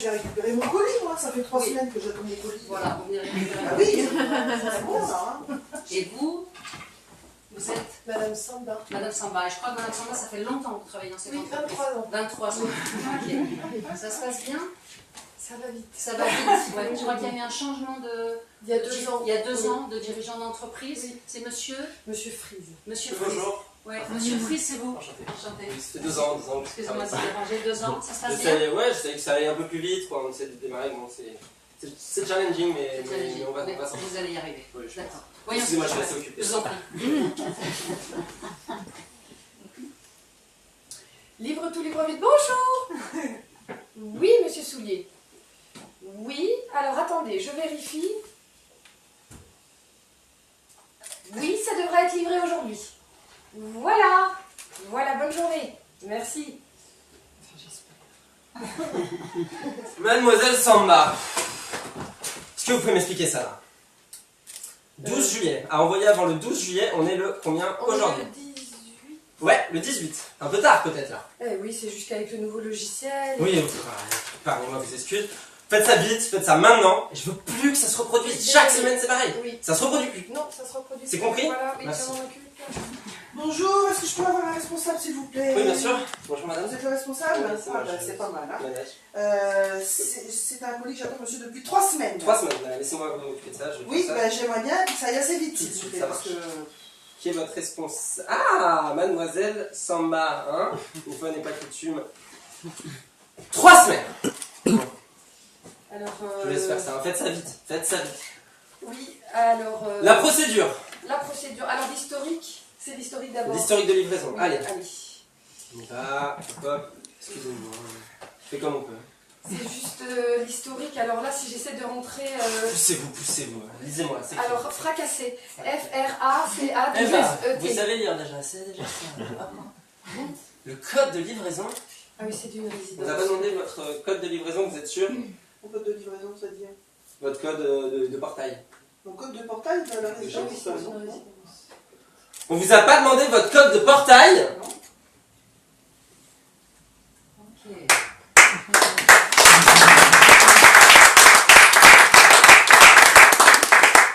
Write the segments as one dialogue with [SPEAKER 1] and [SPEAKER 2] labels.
[SPEAKER 1] J'ai récupéré mon colis, moi, ça fait 3 semaines que j'attends mon colis.
[SPEAKER 2] Voilà, on vient récupérer.
[SPEAKER 1] Ah oui, c'est bon ça. Hein.
[SPEAKER 2] Et vous êtes
[SPEAKER 1] Madame Samba.
[SPEAKER 2] Madame Samba. Et je crois que Madame Samba, ça fait longtemps que vous travaillez dans cette entreprise.
[SPEAKER 1] 23 ans.
[SPEAKER 2] 23 ans. Ok. Ça se passe bien?
[SPEAKER 1] Ça va vite.
[SPEAKER 2] Ça va vite. Ouais. Je crois qu'il y a eu un changement de...
[SPEAKER 1] Il y a 2 ans.
[SPEAKER 2] Il y a 2 ans de dirigeant d'entreprise. Oui. C'est monsieur?
[SPEAKER 1] Monsieur Frise.
[SPEAKER 2] Monsieur Frise.
[SPEAKER 3] Bonjour.
[SPEAKER 2] Ouais. Monsieur Frise, c'est vous?
[SPEAKER 3] Enchanté.
[SPEAKER 2] Enchanté.
[SPEAKER 3] Ça fait 2 ans.
[SPEAKER 2] Excusez-moi de vous déranger. 2 ans. Ça se passe bien?
[SPEAKER 3] Ouais, je savais que ça allait un peu plus vite, quoi. On essaie de démarrer. Bon, c'est challenging, mais on va s'en
[SPEAKER 2] Vous allez y arriver.
[SPEAKER 3] Oui, je pense.
[SPEAKER 2] D'accord.
[SPEAKER 3] Excusez-moi, je reste occupé.
[SPEAKER 2] Je vous en prie.
[SPEAKER 4] Livre tout, livre vite. Bonjour. Oui, monsieur Soulier. Oui, alors attendez, je vérifie. Oui, ça devrait être livré aujourd'hui. Voilà. Voilà, bonne journée. Merci.
[SPEAKER 3] Mademoiselle Samba, est-ce que vous pouvez m'expliquer ça là? 12 juillet, à envoyer avant le 12 juillet, on est le combien aujourd'hui?
[SPEAKER 4] Le 18.
[SPEAKER 3] Ouais, le 18. Un peu tard peut-être là.
[SPEAKER 4] Eh oui, c'est jusqu'avec le nouveau logiciel.
[SPEAKER 3] Oui, pardonnez-moi vos excuses. Faites ça vite, faites ça maintenant. Et je veux plus que ça se reproduise. Chaque semaine c'est pareil.
[SPEAKER 4] Oui.
[SPEAKER 3] Ça se reproduit plus.
[SPEAKER 4] Non, ça se reproduit.
[SPEAKER 3] C'est compris?
[SPEAKER 4] Voilà, oui,
[SPEAKER 3] Merci.
[SPEAKER 4] je m'en occupe.
[SPEAKER 1] Bonjour, est-ce que je peux avoir un responsable s'il vous plaît?
[SPEAKER 3] Oui, bien sûr. Bonjour madame.
[SPEAKER 1] Vous êtes le responsable?
[SPEAKER 3] Oui, c'est moi,
[SPEAKER 1] C'est pas mal. Hein.
[SPEAKER 3] Manage.
[SPEAKER 1] C'est un colis que j'attends monsieur depuis 3 semaines.
[SPEAKER 3] 3 semaines, laissez-moi vous occuper de ça. Je vais
[SPEAKER 1] Oui,
[SPEAKER 3] faire ça.
[SPEAKER 1] bah, j'aimerais bien que ça aille assez vite,
[SPEAKER 3] Tout de
[SPEAKER 1] s'il vous
[SPEAKER 3] suite,
[SPEAKER 1] plaît.
[SPEAKER 3] ça
[SPEAKER 1] Parce
[SPEAKER 3] marche.
[SPEAKER 1] que...
[SPEAKER 3] Qui est votre responsable? Ah, mademoiselle Samba, hein? Une fois n'est pas coutume. 3 semaines!
[SPEAKER 4] Alors,
[SPEAKER 3] Je vous laisse faire ça, faites ça vite, faites ça vite.
[SPEAKER 4] Oui, alors...
[SPEAKER 3] La procédure!
[SPEAKER 4] La procédure. Alors, l'historique, c'est l'historique d'abord.
[SPEAKER 3] L'historique de livraison,
[SPEAKER 4] Oui,
[SPEAKER 3] allez.
[SPEAKER 4] allez.
[SPEAKER 3] On y va, hop, excusez-moi. On fait comme on peut.
[SPEAKER 4] C'est juste l'historique. Alors là, si j'essaie de rentrer...
[SPEAKER 3] Poussez-vous, lisez-moi. C'est
[SPEAKER 4] Alors, fracassé. F-R-A-C-A-2-E-T.
[SPEAKER 3] vous savez lire déjà, c'est déjà ça. Le code de livraison.
[SPEAKER 4] Ah oui, c'est d'une
[SPEAKER 3] On
[SPEAKER 4] résidence.
[SPEAKER 3] vous a pas demandé votre code de livraison, vous êtes sûr?
[SPEAKER 1] Mon code de livraison, c'est-à-dire
[SPEAKER 3] Votre code de portail.
[SPEAKER 1] mon code de portail de la
[SPEAKER 4] Oui,
[SPEAKER 1] résidence?
[SPEAKER 4] c'est
[SPEAKER 1] Non.
[SPEAKER 4] une résidence.
[SPEAKER 3] On vous a pas demandé votre code de portail?
[SPEAKER 2] Ok.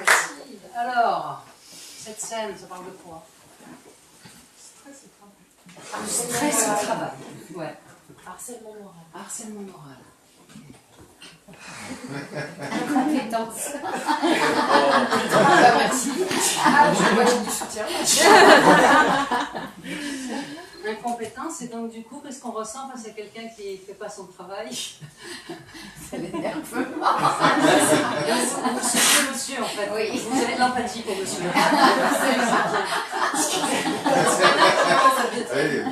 [SPEAKER 2] Merci. Alors, cette scène, ça parle de quoi? Stress au travail. Ouais.
[SPEAKER 4] Harcèlement moral.
[SPEAKER 2] Harcèlement moral. Incompétence. Merci.
[SPEAKER 4] Ah, je vois du soutien.
[SPEAKER 2] Incompétence, et donc du coup, qu'est-ce qu'on ressent face à quelqu'un qui ne fait pas son travail? Ça l'énerve. Vous soutenez monsieur en fait. Oui. Vous avez de l'empathie pour monsieur.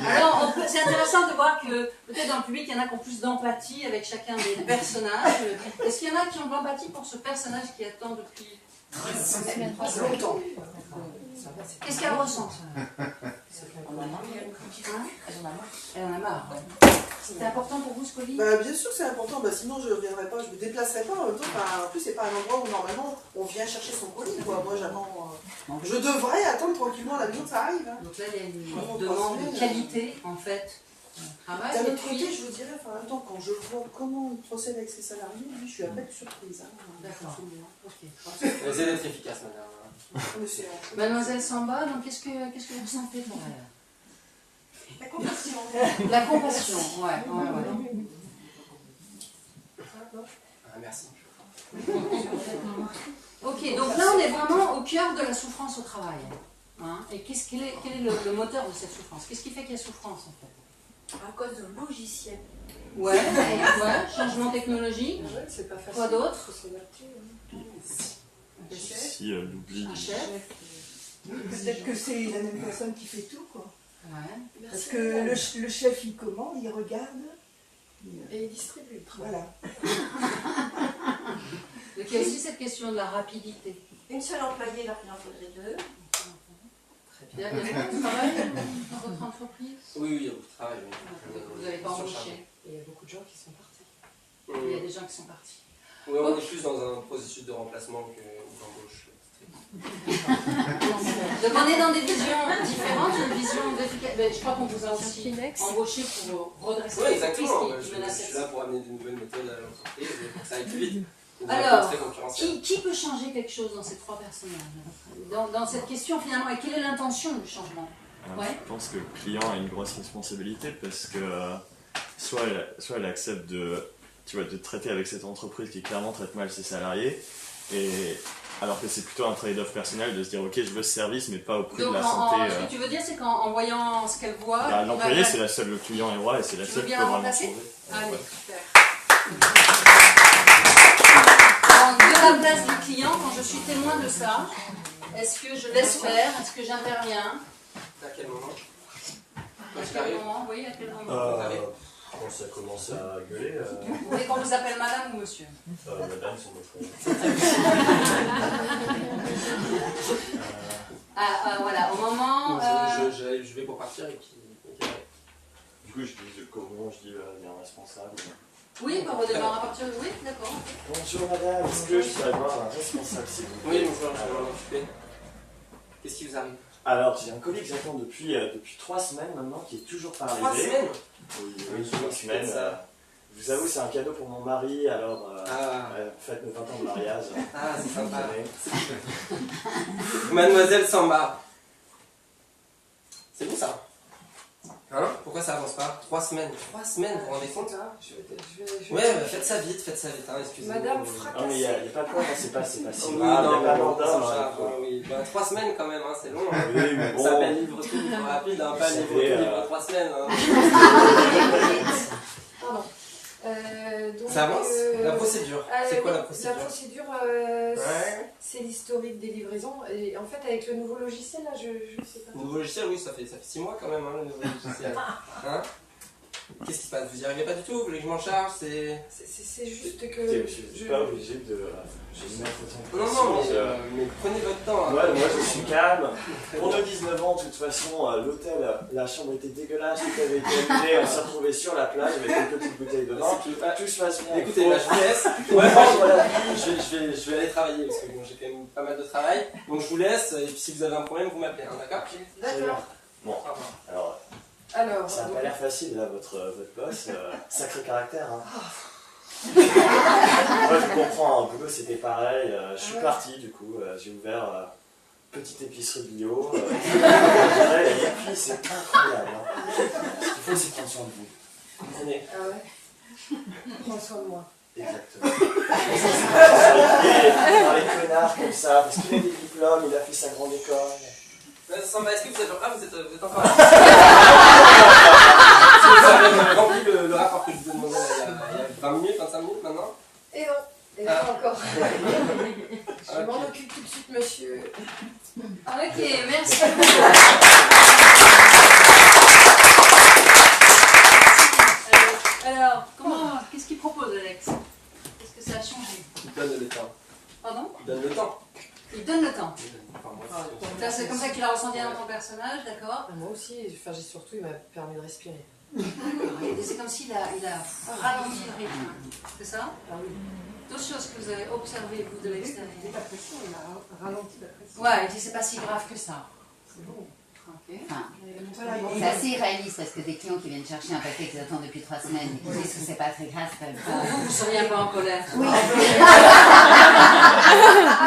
[SPEAKER 2] Alors, c'est intéressant de voir que peut-être dans le public, il y en a qui ont plus d'empathie avec chacun des personnages. Est-ce qu'il y en a qui ont de l'empathie pour ce personnage qui attend depuis 3 longtemps? Qu'est-ce qu'elle ressent? Elle en a marre. C'était important pour vous ce colis?
[SPEAKER 1] Bah, bien sûr que c'est important, bah, sinon je ne reviendrai pas, je ne me déplacerai pas en même temps. En plus, c'est pas un endroit où normalement on vient chercher son colis. Quoi. Moi, j'attends. Je devrais attendre tranquillement la maison que ça arrive. Hein.
[SPEAKER 2] Donc là, il y a une demande de qualité en fait.
[SPEAKER 1] D'un autre côté, je vous dirais, en même temps, quand je vois comment il procède avec ses salariés, lui, je suis à peine surprise. Hein.
[SPEAKER 2] D'accord. Ok.
[SPEAKER 3] Essayez d'être efficace, madame.
[SPEAKER 1] Mais c'est-
[SPEAKER 2] Mademoiselle Samba, donc qu'est-ce que vous ressentez pour elle?
[SPEAKER 1] La compassion.
[SPEAKER 2] La compassion, ouais.
[SPEAKER 3] Ah, merci.
[SPEAKER 2] Ok, donc là on est vraiment au cœur de la souffrance au travail. Hein, et quel est le moteur de cette souffrance? Qu'est-ce qui fait qu'il y a souffrance en fait?
[SPEAKER 5] À cause de logiciel.
[SPEAKER 2] Ouais, changement technologique.
[SPEAKER 1] Ouais, c'est pas facile.
[SPEAKER 2] Quoi d'autre?
[SPEAKER 1] Faut s'adapter, hein.
[SPEAKER 6] Si elle oublie.
[SPEAKER 2] Un chef.
[SPEAKER 7] Peut-être que c'est la même personne qui fait tout, quoi.
[SPEAKER 2] Ouais.
[SPEAKER 7] Parce que le chef, il commande, il regarde.
[SPEAKER 4] Et il distribue le travail.
[SPEAKER 7] Voilà.
[SPEAKER 2] Donc il y a aussi cette question de la rapidité.
[SPEAKER 5] Une seule employée, il en faudrait 2.
[SPEAKER 2] Il y a beaucoup de travail dans votre entreprise?
[SPEAKER 3] Oui, il y a beaucoup de travail. Oui.
[SPEAKER 2] Vous n'avez pas
[SPEAKER 3] Surchargé.
[SPEAKER 2] embauché.
[SPEAKER 4] Et il y a beaucoup de gens qui sont partis.
[SPEAKER 2] Il y a des gens qui sont partis.
[SPEAKER 3] Ouais, on est plus dans un processus de remplacement que d'embauche.
[SPEAKER 2] Donc on est dans des visions différentes, une vision d'efficacité. Je crois qu'on vous a aussi embauché pour redresser
[SPEAKER 3] Oui,
[SPEAKER 2] l'entreprise
[SPEAKER 3] exactement.
[SPEAKER 2] qui
[SPEAKER 3] Je
[SPEAKER 2] menaçait.
[SPEAKER 3] suis là pour amener de nouvelles méthodes à l'entreprise et pour que ça aille plus vite. Pour
[SPEAKER 2] Alors,
[SPEAKER 3] être très concurrentiel.
[SPEAKER 2] qui peut changer quelque chose dans ces trois personnages dans cette question finalement, et quelle est l'intention du changement? Ouais.
[SPEAKER 6] Je pense que le client a une grosse responsabilité parce que soit elle accepte de traiter avec cette entreprise qui clairement traite mal ses salariés, et alors que c'est plutôt un trade-off personnel de se dire ok, je veux ce service mais pas au prix
[SPEAKER 2] Donc,
[SPEAKER 6] de la santé.
[SPEAKER 2] ce que tu veux dire, c'est qu'en voyant ce qu'elle voit,
[SPEAKER 6] L'employé c'est la seule, le client est roi et c'est la
[SPEAKER 2] Tu
[SPEAKER 6] seule
[SPEAKER 2] veux
[SPEAKER 6] qui
[SPEAKER 2] bien
[SPEAKER 6] peut
[SPEAKER 2] la
[SPEAKER 6] vraiment
[SPEAKER 2] remplacer
[SPEAKER 6] changer.
[SPEAKER 2] Allez,
[SPEAKER 6] Ouais.
[SPEAKER 2] super. Donc, de la place du client, quand je suis témoin de ça, est-ce que je laisse faire? Est-ce que j'interviens?
[SPEAKER 3] À quel moment?
[SPEAKER 2] À quel moment? Oui, à quel moment?
[SPEAKER 8] Quand ça commence à gueuler,
[SPEAKER 2] Vous voulez qu'on vous appelle madame ou monsieur?
[SPEAKER 8] madame, c'est notre
[SPEAKER 2] Voilà, au moment...
[SPEAKER 3] Je vais pour partir et puis...
[SPEAKER 6] Du coup je dis comment je dis il y a un responsable.
[SPEAKER 2] Oui, on redémarre à partir de... Oui, d'accord.
[SPEAKER 6] Bonjour madame, est-ce que je peux avoir un responsable s'il vous plaît?
[SPEAKER 3] Oui, bonjour, je vais m'en occuper. Qu'est-ce qui vous arrive?
[SPEAKER 6] Alors j'ai un colis que j'attends depuis 3 semaines maintenant qui est toujours pas arrivé.
[SPEAKER 3] 3 semaines?
[SPEAKER 6] Oui, 3 semaines. Je vous avoue, c'est un cadeau pour mon mari, alors faites nos 20 ans de mariage.
[SPEAKER 3] Ah, c'est sympa. Mademoiselle Samba. C'est vous ça? Hein? Pourquoi ça avance pas? 3 semaines. 3 semaines, vous vous rendez compte? Ouais, faites ça vite, hein, excusez-moi.
[SPEAKER 4] Madame
[SPEAKER 6] Non
[SPEAKER 4] fracassée.
[SPEAKER 6] mais il n'y a pas de problème, c'est pas si grave, il
[SPEAKER 3] Oui,
[SPEAKER 6] n'y a
[SPEAKER 3] non,
[SPEAKER 6] pas
[SPEAKER 3] mais
[SPEAKER 6] d'ordre.
[SPEAKER 3] oui. 3 semaines quand même, hein, c'est long. Hein.
[SPEAKER 6] Oui, mais bon.
[SPEAKER 3] Ça s'appelle livre tout, livre rapide, hein, pas
[SPEAKER 6] Vous
[SPEAKER 3] livre
[SPEAKER 6] savez,
[SPEAKER 3] tout, livre 3 semaines. Hein.
[SPEAKER 4] Pardon. Donc,
[SPEAKER 3] Ça avance? La procédure. C'est quoi la procédure?
[SPEAKER 4] La procédure,
[SPEAKER 3] Ouais.
[SPEAKER 4] c'est l'historique des livraisons. Et en fait, avec le nouveau logiciel, là, je sais pas.
[SPEAKER 3] Nouveau logiciel, oui, ça fait 6 mois quand même, hein, le nouveau logiciel. Hein? Qu'est-ce qui se passe? Vous y arrivez pas du tout? Vous voulez que je m'en charge? C'est
[SPEAKER 4] juste que.
[SPEAKER 6] Je suis pas obligé de mettre autant de
[SPEAKER 3] Non,
[SPEAKER 6] pression.
[SPEAKER 3] mais prenez votre temps. Hein.
[SPEAKER 6] Moi je suis calme. Pour nos 19 ans, de toute façon, l'hôtel, la chambre était dégueulasse, tout avait été annulé, on s'est retrouvés sur la plage avec une petite bouteille de vin. Tout se passe bien.
[SPEAKER 3] Écoutez, là, je vous laisse. Ouais, je vais aller travailler parce que bon, j'ai quand même pas mal de travail. Donc je vous laisse et puis si vous avez un problème, vous m'appelez, hein, d'accord?
[SPEAKER 4] D'accord.
[SPEAKER 6] Bon, alors, ça n'a pas l'air facile là, votre boss. Sacré caractère. Hein. Moi je comprends, au boulot c'était pareil. Je suis parti du coup, j'ai ouvert petite épicerie bio. Et puis c'est incroyable. Hein. Ce qu'il faut c'est prendre soin de vous.
[SPEAKER 3] Comprenez?
[SPEAKER 4] Ah ouais. Prends soin de moi.
[SPEAKER 6] Exactement. Par les connards comme ça, parce qu'il a des diplômes, il a fait sa grande école.
[SPEAKER 3] Samba, est-ce que vous êtes encore là? Vous avez rempli le rapport que je vous ai demandé il y a 20 minutes, 25 minutes maintenant?
[SPEAKER 4] Et non, pas encore. Je m'en occupe tout de suite, monsieur.
[SPEAKER 2] Ok, merci. Alors, qu'est-ce qu'il propose, Alex? Qu'est-ce que ça a changé?
[SPEAKER 3] Il donne le temps.
[SPEAKER 2] Pardon?
[SPEAKER 3] Il donne le temps.
[SPEAKER 2] Il donne le temps.
[SPEAKER 3] Enfin, moi,
[SPEAKER 2] Ça, c'est comme ça qu'il a ressenti dans ton personnage, d'accord?
[SPEAKER 4] Moi aussi, enfin, surtout, il m'a permis de respirer.
[SPEAKER 2] Et c'est comme s'il a ralenti le rythme. C'est ça?
[SPEAKER 4] Ah oui.
[SPEAKER 2] D'autres choses que vous avez observées, vous, de l'extérieur?
[SPEAKER 7] La pression, il a ralenti la pression.
[SPEAKER 2] Ouais, il dit c'est pas si grave que ça.
[SPEAKER 7] C'est bon.
[SPEAKER 2] Ok.
[SPEAKER 9] C'est assez irréaliste parce que des clients qui viennent chercher un paquet qu'ils attendent depuis 3 semaines et qui disent que c'est pas très grave, c'est pas le cas.
[SPEAKER 2] Vous seriez un peu en colère.
[SPEAKER 9] Oui.
[SPEAKER 4] Ah,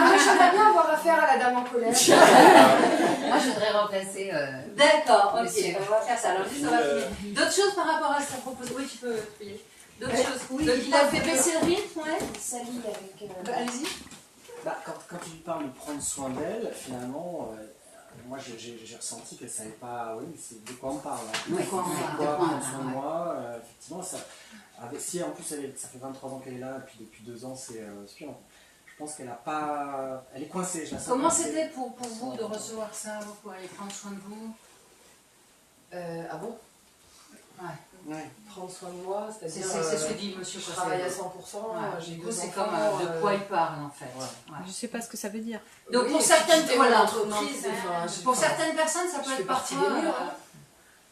[SPEAKER 4] moi, j'aimerais bien avoir affaire à la dame en colère.
[SPEAKER 9] Moi, je voudrais remplacer.
[SPEAKER 2] D'accord, ok,
[SPEAKER 9] Monsieur.
[SPEAKER 2] on va faire ça. Alors, juste, on va finir. D'autres choses par rapport à sa proposition? Oui, tu peux payer. D'autres choses?
[SPEAKER 7] oui,
[SPEAKER 2] Donc, il a fait baisser le rythme, ouais?
[SPEAKER 4] Sally avec.
[SPEAKER 2] Allez-y.
[SPEAKER 10] Quand tu lui parles de prendre soin d'elle, finalement, moi j'ai ressenti qu'elle ne savait pas, oui, c'est de quoi on parle. Hein.
[SPEAKER 9] Oui,
[SPEAKER 10] De quoi
[SPEAKER 9] de quoi
[SPEAKER 10] prendre
[SPEAKER 9] on
[SPEAKER 10] soin de
[SPEAKER 9] parle,
[SPEAKER 10] moi, effectivement, si en plus ça fait 23 ans qu'elle est là, et puis depuis 2 ans c'est sûr, je pense qu'elle a pas. Elle est coincée, je la sens.
[SPEAKER 2] Comment
[SPEAKER 10] coincée.
[SPEAKER 2] c'était pour vous de recevoir ça? Vous pourriez prendre soin de vous?
[SPEAKER 4] Ah bon?
[SPEAKER 10] Ouais.
[SPEAKER 4] Prendre soin de moi,
[SPEAKER 2] C'est
[SPEAKER 4] c'est-à-dire.
[SPEAKER 2] ce que dit monsieur
[SPEAKER 4] Je
[SPEAKER 2] Cossé.
[SPEAKER 4] travaille à 100%,
[SPEAKER 2] Ouais.
[SPEAKER 4] j'ai
[SPEAKER 2] Du coup,
[SPEAKER 4] 2
[SPEAKER 2] c'est
[SPEAKER 4] enfants,
[SPEAKER 2] comme de quoi il parle en fait.
[SPEAKER 10] Ouais.
[SPEAKER 2] Ouais.
[SPEAKER 11] Je sais pas ce que ça veut dire.
[SPEAKER 2] Donc
[SPEAKER 4] oui,
[SPEAKER 2] pour
[SPEAKER 4] et puis
[SPEAKER 2] certaines
[SPEAKER 4] quitter
[SPEAKER 2] voilà,
[SPEAKER 4] mon entreprise, enfin,
[SPEAKER 2] pour certaines personnes, ça
[SPEAKER 4] je
[SPEAKER 2] peut
[SPEAKER 4] fais
[SPEAKER 2] être
[SPEAKER 4] partie
[SPEAKER 2] parfois.
[SPEAKER 4] des murs, hein.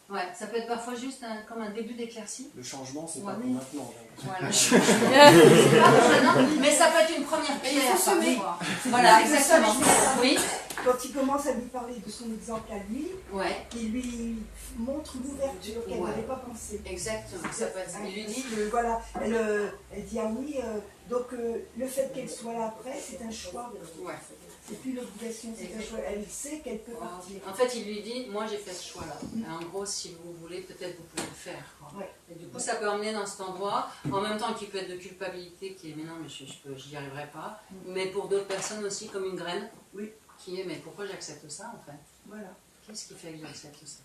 [SPEAKER 2] Ouais, ça peut être parfois juste comme un début d'éclaircie.
[SPEAKER 10] Le changement, c'est
[SPEAKER 2] Ouais.
[SPEAKER 10] pas pour maintenant.
[SPEAKER 2] Voilà. C'est pas pour maintenant, mais ça peut être une première
[SPEAKER 7] Mais il
[SPEAKER 2] pierre
[SPEAKER 7] faut semer.
[SPEAKER 2] parfois. Voilà,
[SPEAKER 7] C'est ça,
[SPEAKER 2] exactement.
[SPEAKER 7] je dis.
[SPEAKER 2] Oui.
[SPEAKER 7] Quand il commence à lui parler de son exemple à lui,
[SPEAKER 2] Ouais.
[SPEAKER 7] il lui montre l'ouverture qu'elle
[SPEAKER 2] Ouais.
[SPEAKER 7] n'avait pas pensé.
[SPEAKER 2] Exactement. Ça peut être ça. Il lui dit.
[SPEAKER 7] Voilà, elle dit ah oui, donc le fait qu'elle soit là après, c'est un choix.
[SPEAKER 2] Ouais.
[SPEAKER 7] C'est plus l'obligation, c'est un choix. Elle sait qu'elle peut partir.
[SPEAKER 2] En fait, il lui dit, moi j'ai fait ce choix-là. En gros, si vous voulez, peut-être vous pouvez le faire. Quoi.
[SPEAKER 7] Ouais.
[SPEAKER 2] Et du coup, ça peut emmener dans cet endroit, en même temps qu'il peut être de culpabilité, qui est, mais non, mais j'y arriverai pas. Mais pour d'autres personnes aussi, comme une graine,
[SPEAKER 7] Oui.
[SPEAKER 2] qui est, mais pourquoi j'accepte ça en fait?
[SPEAKER 7] Voilà.
[SPEAKER 2] Qu'est-ce qui fait que j'accepte ça?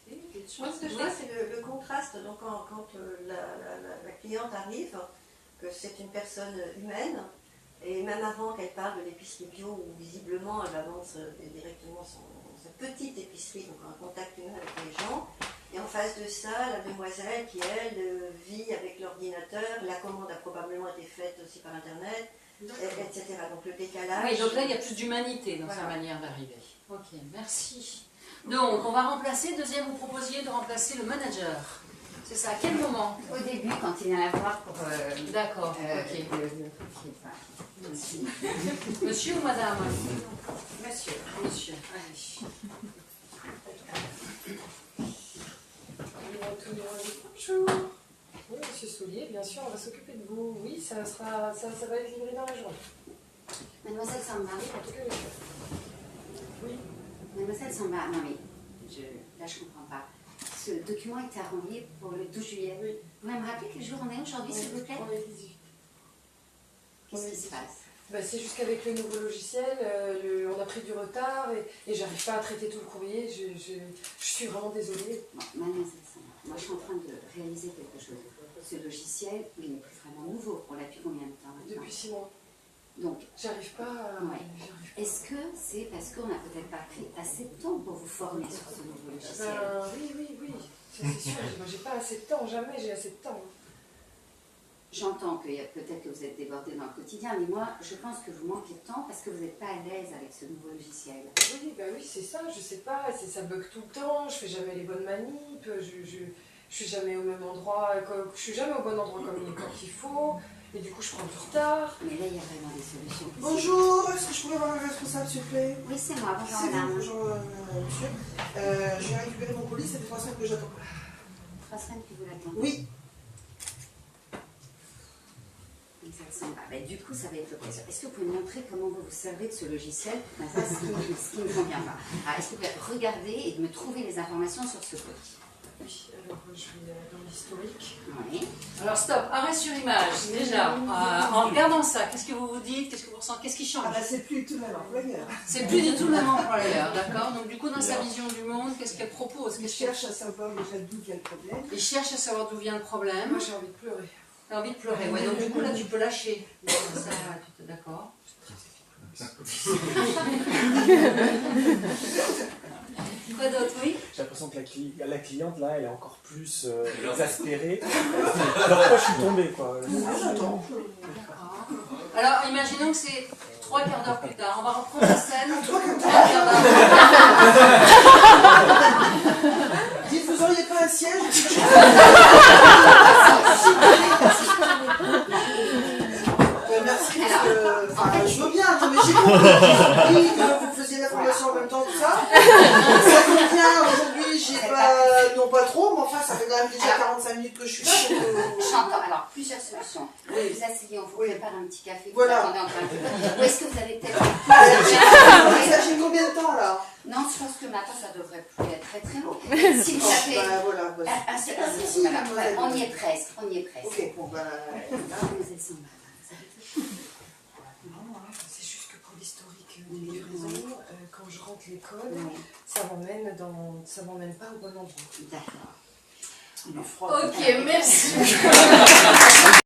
[SPEAKER 2] Okay.
[SPEAKER 5] Moi, ce que je vois, c'est le contraste. Donc, quand la cliente arrive, que c'est une personne humaine, et même avant qu'elle parle de l'épicerie bio, où visiblement elle avance directement sa petite épicerie, donc en contact humain avec les gens, et en face de ça, la demoiselle qui, elle, vit avec l'ordinateur, la commande a probablement été faite aussi par Internet, etc. Donc le décalage...
[SPEAKER 2] Oui, donc là, il y a plus d'humanité dans sa manière d'arriver. Ok, merci. Donc, on va remplacer, deuxième, vous proposiez de remplacer le manager. C'est ça, à quel moment?
[SPEAKER 9] Au début, quand il vient la voir pour...
[SPEAKER 2] D'accord, ok. Monsieur ou madame? Monsieur. Monsieur, allez.
[SPEAKER 4] Bonjour. Oui, monsieur Soulier, bien sûr, on va s'occuper de vous. Oui, ça va être livré dans la journée.
[SPEAKER 9] Mademoiselle Samba.
[SPEAKER 4] En tout cas, monsieur. Oui.
[SPEAKER 9] Mademoiselle Samba, non mais, là je comprends pas. Ce document était à renvoyer pour le 12 juillet.
[SPEAKER 4] Oui.
[SPEAKER 9] Vous pouvez me rappeler quel jour on est aujourd'hui, s'il vous plaît?
[SPEAKER 4] On est 18.
[SPEAKER 9] Qu'est-ce qui se passe?
[SPEAKER 4] C'est juste qu'avec le nouveau logiciel, on a pris du retard et j'arrive pas à traiter tout le courrier. Je suis vraiment désolée.
[SPEAKER 9] Bon, mademoiselle Samba, moi je suis en train de réaliser quelque chose. Ce logiciel, il n'est plus vraiment nouveau. On l'a depuis combien de temps maintenant?
[SPEAKER 4] Depuis 6 mois.
[SPEAKER 9] Donc,
[SPEAKER 4] j'arrive pas à...
[SPEAKER 9] Ouais. Est-ce que c'est parce qu'on n'a peut-être pas pris assez de temps pour vous former sur ce nouveau logiciel?
[SPEAKER 4] Oui. Ça, c'est sûr. Moi, j'ai pas assez de temps. Jamais j'ai assez de temps.
[SPEAKER 9] J'entends que peut-être que vous êtes débordé dans le quotidien, mais moi, je pense que vous manquez de temps parce que vous n'êtes pas à l'aise avec ce nouveau logiciel.
[SPEAKER 4] Oui, c'est ça. Je sais pas. Ça bug tout le temps. Je fais jamais les bonnes manips. Je suis jamais au même endroit. Je suis jamais au bon endroit quand il faut. Et du coup, je prends du retard.
[SPEAKER 9] Mais là, il y a vraiment des solutions.
[SPEAKER 1] Bonjour, est-ce que je pourrais voir le responsable, s'il vous plaît?
[SPEAKER 9] Oui, c'est moi. Bonjour,
[SPEAKER 1] C'est vous,
[SPEAKER 9] madame.
[SPEAKER 1] bonjour, monsieur. Je viens récupérer mon colis, ça fait 3 semaines que j'attends.
[SPEAKER 9] 3 semaines que vous l'attendez?
[SPEAKER 1] Oui.
[SPEAKER 9] Du coup, ça va être l'occasion. Est-ce que vous pouvez me montrer comment vous vous servez de ce logiciel? Ça, ce qui ne me convient pas. Est-ce que vous pouvez regarder et me trouver les informations sur ce colis?
[SPEAKER 4] Oui, alors je vais dans l'historique.
[SPEAKER 9] Oui.
[SPEAKER 2] Alors stop, arrêt sur image, déjà. En regardant ça, qu'est-ce que vous vous dites? Qu'est-ce que vous ressentez? Qu'est-ce qui change?
[SPEAKER 7] C'est plus tout le même employeur.
[SPEAKER 2] C'est plus du tout le même employeur, d'accord? Donc du coup, dans sa vision du monde, qu'est-ce qu'elle propose?
[SPEAKER 7] Il cherche à savoir déjà d'où vient le problème.
[SPEAKER 2] Il cherche à savoir d'où vient le problème.
[SPEAKER 4] Moi, j'ai envie de pleurer.
[SPEAKER 2] T'as envie de pleurer, ouais. Donc du coup, là, tu peux lâcher. Ça, tu es d'accord? Quoi d'autre, oui?
[SPEAKER 10] J'ai l'impression que la cliente, là, elle est encore plus exaspérée. Alors pourquoi je suis tombée, quoi?
[SPEAKER 1] J'attends.
[SPEAKER 2] Alors, imaginons que c'est 3 quarts d'heure plus tard. On va reprendre la scène.
[SPEAKER 1] 3 quarts
[SPEAKER 2] d'heure.
[SPEAKER 1] Dites, vous auriez pas un siège? Merci, parce que je veux bien, mais j'ai compris que vous faisiez la formation en même temps, tout ça. Ça tombe bien, aujourd'hui, j'ai pas, non pas trop, mais enfin, ça fait quand même déjà 45 minutes que je suis là.
[SPEAKER 9] J'entends. Alors, plusieurs solutions. Vous vous asseyez, on vous prépare un petit café.
[SPEAKER 1] Voilà.
[SPEAKER 9] Vous attendez encore un peu. Ou est-ce que vous avez peut-être...
[SPEAKER 1] Ça j'ai combien de temps, là?
[SPEAKER 9] Non, je pense que maintenant, ça devrait plus être très très long. Si vous avez...
[SPEAKER 1] Voilà.
[SPEAKER 9] On y est presque,
[SPEAKER 1] Ok, bon,
[SPEAKER 9] Mademoiselle Samba.
[SPEAKER 4] C'est juste que pour l'historique des livraisons, quand je rentre les codes, ça m'emmène pas au bon endroit.
[SPEAKER 9] D'accord.
[SPEAKER 2] Ok, merci.